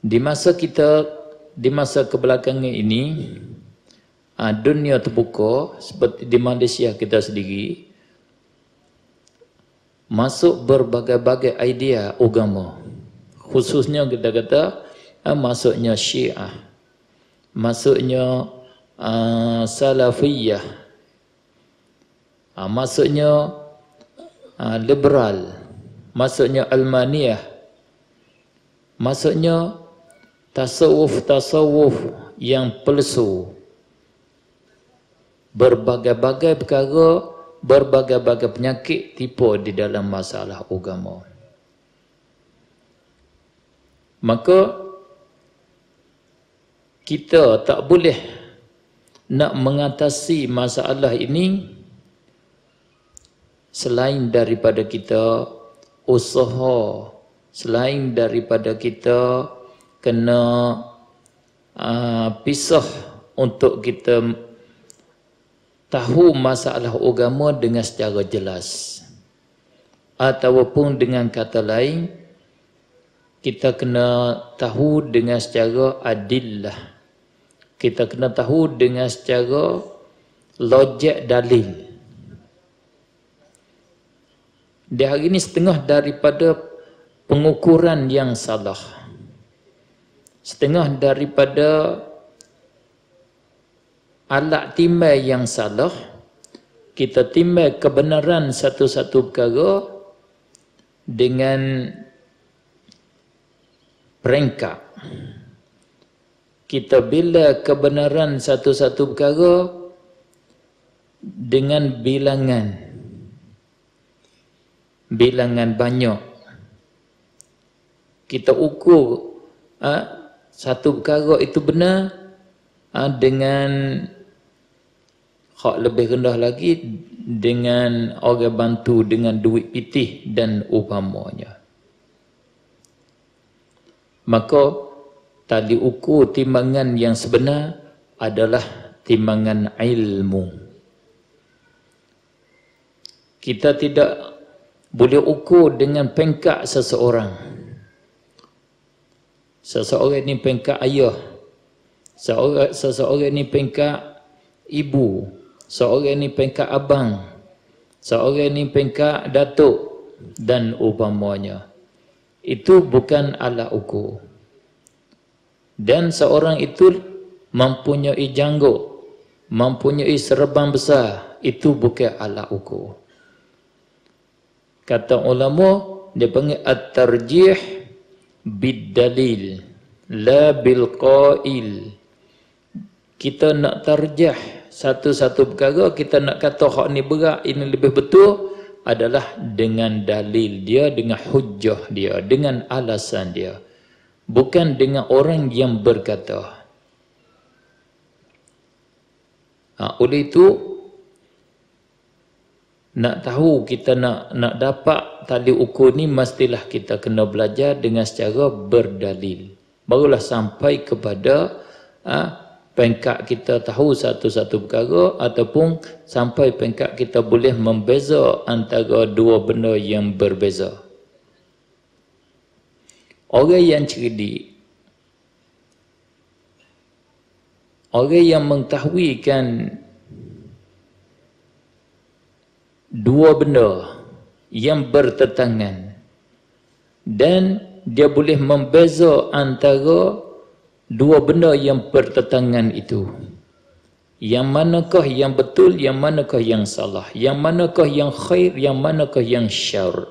Di masa kebelakangan ini, dunia terbuka seperti di Malaysia kita sendiri, masuk berbagai-bagai idea agama. Khususnya kita kata masuknya Syiah, masuknya Salafiyah, masuknya liberal, masuknya Almaniyah, masuknya tasawuf yang palsu. Berbagai-bagai perkara, berbagai-bagai penyakit tipu di dalam masalah agama. Maka kita tak boleh nak mengatasi masalah ini selain daripada kita usaha, selain daripada kita kena pisah untuk kita tahu masalah agama dengan secara jelas. Ataupun dengan kata lain, kita kena tahu dengan secara adillah. Kita kena tahu dengan secara logik dalil. Di hari ini setengah daripada pengukuran yang salah, setengah daripada alat timbang yang salah, kita timbang kebenaran satu-satu perkara dengan peringkat. Kita bila kebenaran satu-satu perkara dengan bilangan banyak. Kita ukur satu perkara itu benar dengan hak lebih rendah lagi dengan orang bantu dengan duit pitih dan umpamanya. Maka tali ukur timbangan yang sebenar adalah timbangan ilmu. Kita tidak boleh ukur dengan pengkat seseorang. Seseorang ini pengkat ayah, seseorang ini pengkat ibu, seorang ini pengkat abang, seorang ini pengkat datuk dan umpamanya. Itu bukan alat ukur. Dan seorang itu mempunyai janggut, mempunyai serban besar, itu bukan alat ukur. Kata ulama, dia panggil at-tarjih bid-dalil, la bil-qail. Kita nak tarjah satu-satu perkara, kita nak kata hak ni berat, ini lebih betul, adalah dengan dalil dia, dengan hujjah dia, dengan alasan dia. Bukan dengan orang yang berkata. Oleh itu, nak tahu kita nak dapat tali ukur ni, mestilah kita kena belajar dengan secara berdalil. Barulah sampai kepada pengkat kita tahu satu-satu perkara, ataupun sampai pengkat kita boleh membeza antara dua benda yang berbeza. Orang yang cerdik, orang yang mengetahuikan dua benda yang bertentangan dan dia boleh membeza antara dua benda yang bertentangan itu. Yang manakah yang betul, yang manakah yang salah, yang manakah yang khair, yang manakah yang syar.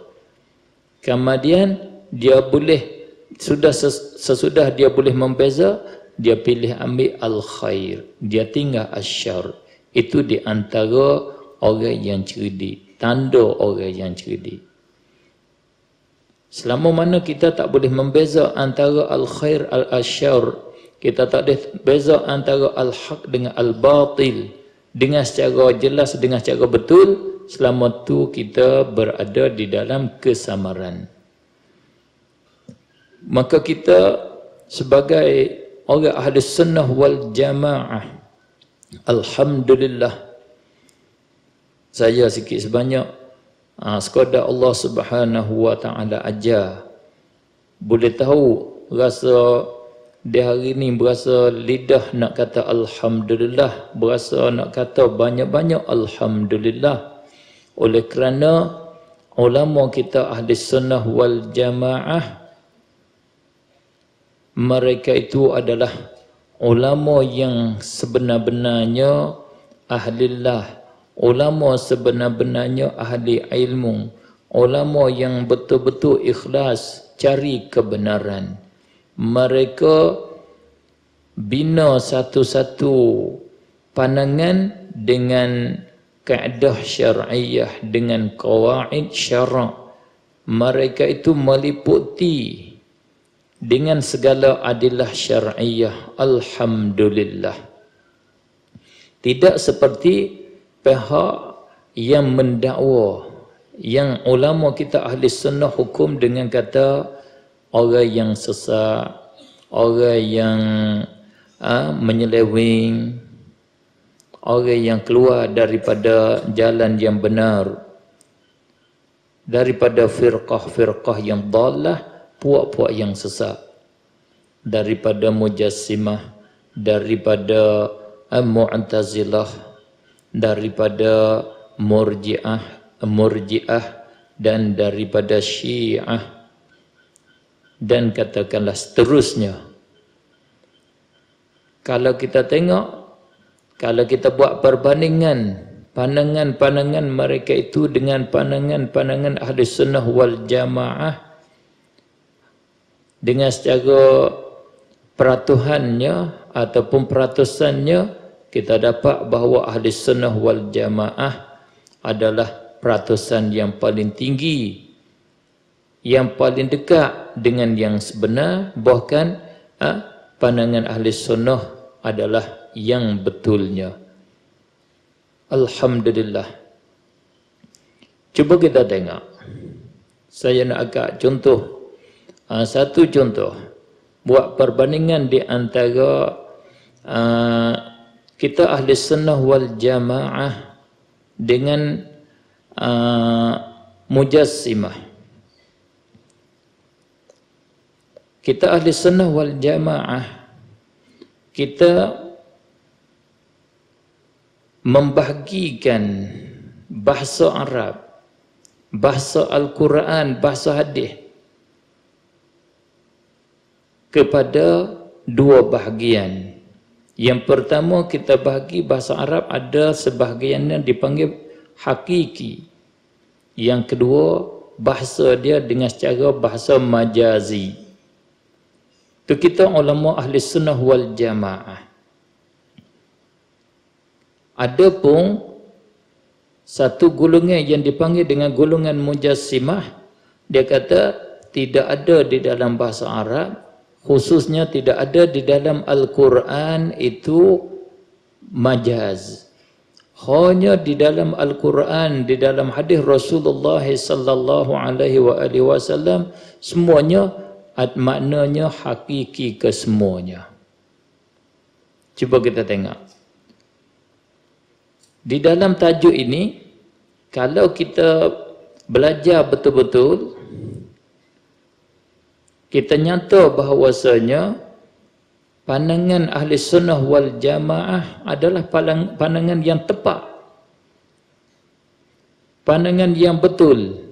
Kemudian dia boleh, sesudah dia boleh membeza, dia pilih ambil al-khair, dia tinggal asyar. Itu di antara orang yang cerdik, tanda orang yang cerdik. Selama mana kita tak boleh membeza antara al-khair al-asyar, kita tak boleh beza antara al-haq dengan al-batil dengan secara jelas, dengan secara betul, selama tu kita berada di dalam kesamaran. Maka kita sebagai orang ahli sunnah wal jamaah, alhamdulillah, saya sikit sebanyak sekadar Allah Subhanahu wa taala ajar, boleh tahu rasa dia hari ni berasa lidah nak kata Alhamdulillah, berasa nak kata banyak-banyak Alhamdulillah. Oleh kerana ulama kita ahli sunnah wal jamaah, mereka itu adalah ulama yang sebenar-benarnya ahlillah, ulama sebenar-benarnya ahli ilmu, ulama yang betul-betul ikhlas cari kebenaran. Mereka bina satu-satu pandangan dengan kaedah syar'iyah, dengan qawaid syara'. Mereka itu meliputi dengan segala adillah syar'iyah. Alhamdulillah. Tidak seperti pihak yang mendakwa, yang ulama kita ahli sunnah hukum dengan kata orang yang sesat, orang yang menyeleweng, orang yang keluar daripada jalan yang benar, daripada firqah-firqah yang dhalah, puak-puak yang sesat, daripada mujassimah, daripada mu'tazilah, daripada murji'ah dan daripada syiah, dan katakanlah seterusnya. Kalau kita tengok, kalau kita buat perbandingan pandangan-pandangan mereka itu dengan pandangan-pandangan ahli sunnah wal jamaah, dengan secara peratuhannya ataupun peratusannya, kita dapat bahawa ahli sunnah wal jamaah adalah peratusan yang paling tinggi, yang paling dekat dengan yang sebenar. Bahkan pandangan ahli sunnah adalah yang betulnya. Alhamdulillah. Cuba kita tengok. Saya nak agak contoh. Satu contoh. Buat perbandingan di antara kita ahli sunnah wal jamaah dengan mujassimah. Kita ahli sunnah wal jamaah, kita membahagikan bahasa Arab, bahasa Al-Quran, bahasa hadis kepada dua bahagian. Yang pertama, kita bahagi bahasa Arab ada sebahagian yang dipanggil hakiki. Yang kedua, bahasa dia dengan secara bahasa majazi. Itu kita ulama ahli sunnah wal jamaah. Ada pun satu golongan yang dipanggil dengan golongan mujassimah. Dia kata tidak ada di dalam bahasa Arab, khususnya tidak ada di dalam Al-Quran itu majaz. Hanya di dalam Al-Quran, di dalam hadis Rasulullah sallallahu alaihi wasallam, semuanya maknanya hakiki kesemuanya. Cuba kita tengok. Di dalam tajuk ini, kalau kita belajar betul-betul, kita nyata bahawasanya pandangan ahli sunnah wal jamaah adalah pandangan yang tepat, pandangan yang betul.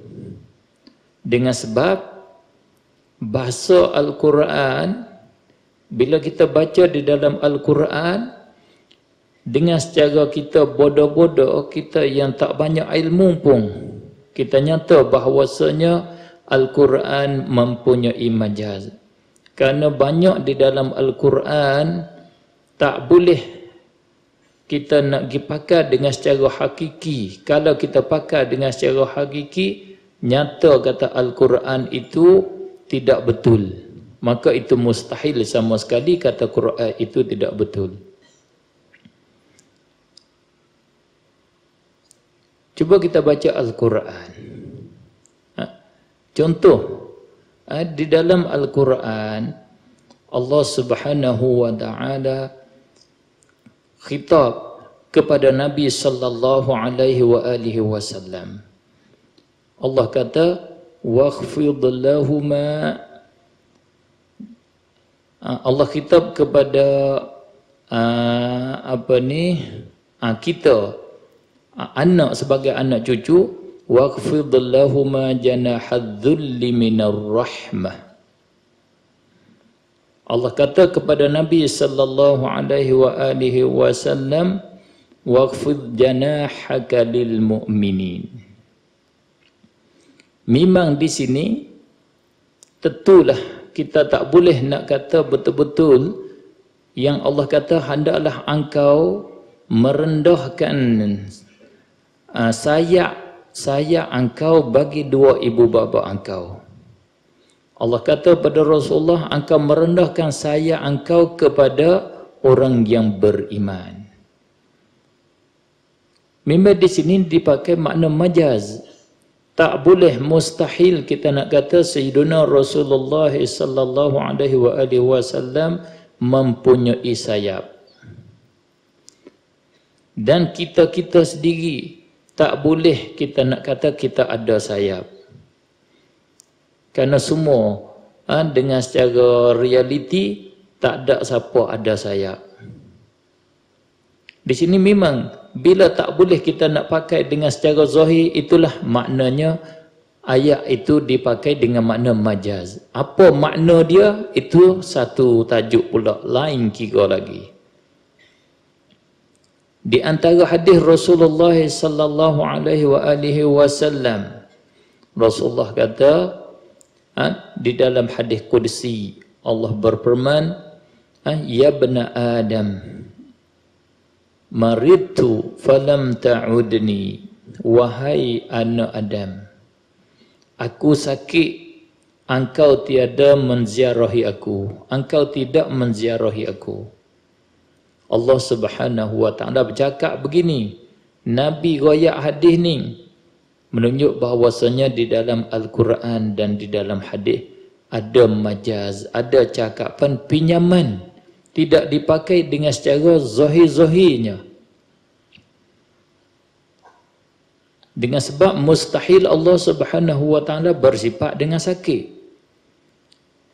Dengan sebab bahasa Al-Quran, bila kita baca di dalam Al-Quran, dengan secara kita bodoh-bodoh, kita yang tak banyak ilmu pun, kita nyata bahawasanya Al-Quran mempunyai majaz. Kerana banyak di dalam Al-Quran tak boleh kita nak pergi pakai dengan secara hakiki. Kalau kita pakai dengan secara hakiki, nyata kata Al-Quran itu tidak betul. Maka itu mustahil sama sekali kata Quran itu tidak betul. Cuba kita baca Al-Quran. Contoh, di dalam Al-Quran, Allah Subhanahu wa ta'ala khitab kepada Nabi sallallahu alaihi wa alihi wasallam. Allah kata, "Wakhfid lahuma Allah khitab kepada kita anak sebagai anak cucu, waqfid lahuma janahadh-dhulli minar rahmah. Allah kata kepada Nabi sallallahu alaihi wa alihi wasallam, waqfid janahaka lil mu'minin. Memang di sini tentulah kita tak boleh nak kata betul-betul yang Allah kata hendaklah engkau merendahkan sayap engkau bagi dua ibu bapa engkau. Allah kata pada Rasulullah, engkau merendahkan sayap engkau kepada orang yang beriman. Memang di sini dipakai makna majaz. Tak boleh, mustahil kita nak kata Sayyiduna Rasulullah sallallahu alaihi wasallam mempunyai sayap. Dan kita sendiri tak boleh kita nak kata kita ada sayap. Kerana semua dengan secara realiti tak ada siapa ada sayap. Di sini memang bila tak boleh kita nak pakai dengan secara zahir, itulah maknanya ayat itu dipakai dengan makna majaz. Apa makna dia? Itu satu tajuk pula, lain kira lagi. Di antara hadis Rasulullah sallallahu alaihi wasallam, Rasulullah kata di dalam hadis qudsi, Allah berfirman, ya bani Adam, maridtu falam ta'udni, wahai anak Adam, aku sakit, engkau tiada menziarahi aku, engkau tidak menziarahi aku. Allah Subhanahu wa taala bercakap begini, Nabi royak hadis ni menunjuk bahawasanya di dalam Al-Quran dan di dalam hadis ada majaz, ada cakapan pinjaman, tidak dipakai dengan secara zahir-zahirnya. Dengan sebab mustahil Allah Subhanahu wa taala bersifat dengan sakit.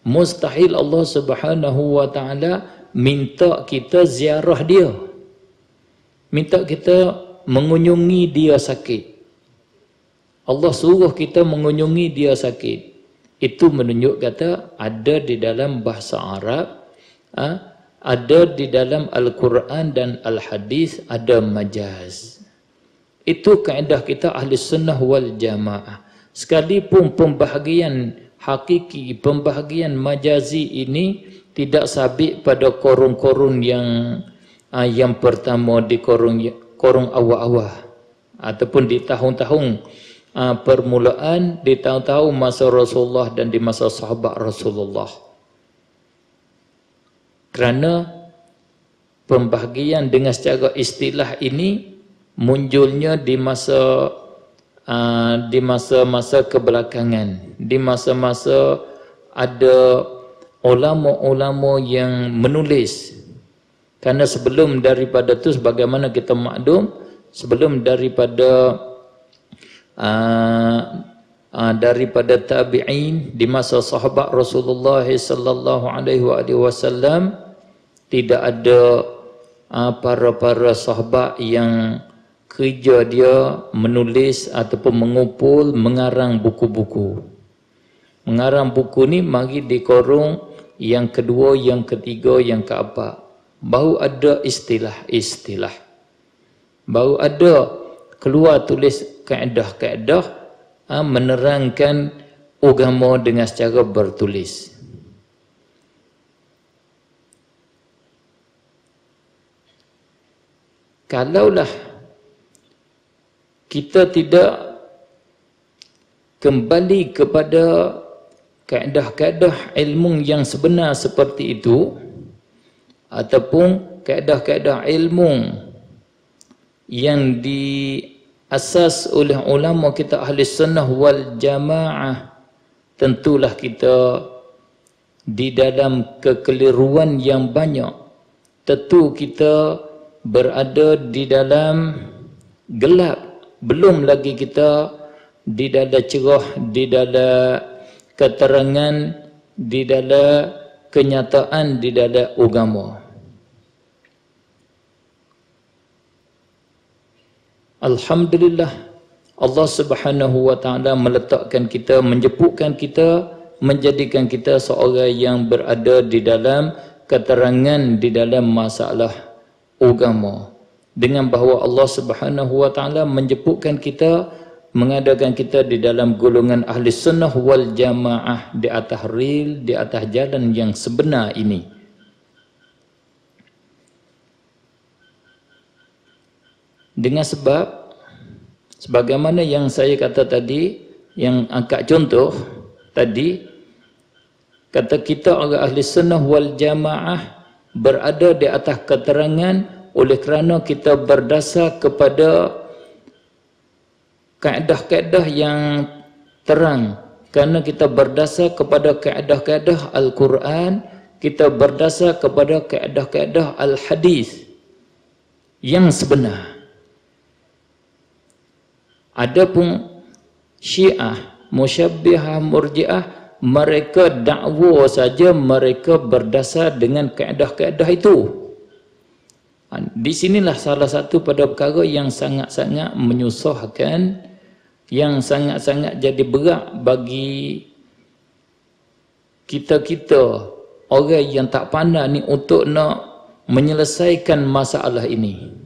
Mustahil Allah Subhanahu wa taala minta kita ziarah dia, minta kita mengunjungi dia sakit. Allah suruh kita mengunjungi dia sakit. Itu menunjuk kata ada di dalam bahasa Arab, ada di dalam Al-Quran dan Al-Hadis ada majaz. Itu kaedah kita ahli sunnah wal jamaah. Sekalipun pembahagian hakiki, pembahagian majazi ini tidak sabit pada korun-korun yang pertama, di korun awal-awal ataupun di tahun-tahun permulaan, di tahun-tahun masa Rasulullah dan di masa sahabat Rasulullah. Kerana pembahagian dengan secara istilah ini munculnya di masa kebelakangan, di masa-masa ada ulama-ulama yang menulis. Kerana sebelum daripada itu, sebagaimana kita maklum, sebelum daripada tabi'in di masa sahabat Rasulullah sallallahu alaihi wasallam, tidak ada para sahabat yang kerja dia menulis ataupun mengumpul, mengarang buku-buku. Mengarang buku ni mari dikorong yang kedua, yang ketiga, yang keempat. Baru ada istilah-istilah. Baru ada keluar tulis kaedah-kaedah menerangkan agama dengan secara bertulis. Kalaulah kita tidak kembali kepada kaedah-kaedah ilmu yang sebenar seperti itu, ataupun kaedah-kaedah ilmu yang diasas oleh ulama kita ahli sunnah wal jamaah, tentulah kita di dalam kekeliruan yang banyak. Tentu kita berada di dalam gelap, belum lagi kita di dalam cerah, di dalam keterangan, di dalam kenyataan di dalam agama. Alhamdulillah, Allah Subhanahu wa taala meletakkan kita, menjemputkan kita, menjadikan kita seorang yang berada di dalam keterangan di dalam masalah agama. Dengan bahawa Allah Subhanahu wa taala menjemputkan kita, mengadakan kita di dalam golongan ahli sunnah wal jamaah, di atas ril, di atas jalan yang sebenar ini. Dengan sebab sebagaimana yang saya kata tadi, yang angkat contoh tadi, kata kita orang ahli sunnah wal jamaah berada di atas keterangan oleh kerana kita berdasar kepada kaedah-kaedah yang terang, kerana kita berdasar kepada kaedah-kaedah Al-Quran, kita berdasar kepada kaedah-kaedah Al-Hadis yang sebenar. Adapun Syiah, Musyabbihah, Murji'ah, mereka dakwa saja mereka berdasar dengan kaedah-kaedah itu. Di sinilah salah satu pada perkara yang sangat-sangat menyusahkan, yang sangat-sangat jadi berat bagi kita-kita orang yang tak pandai ni untuk nak menyelesaikan masalah ini.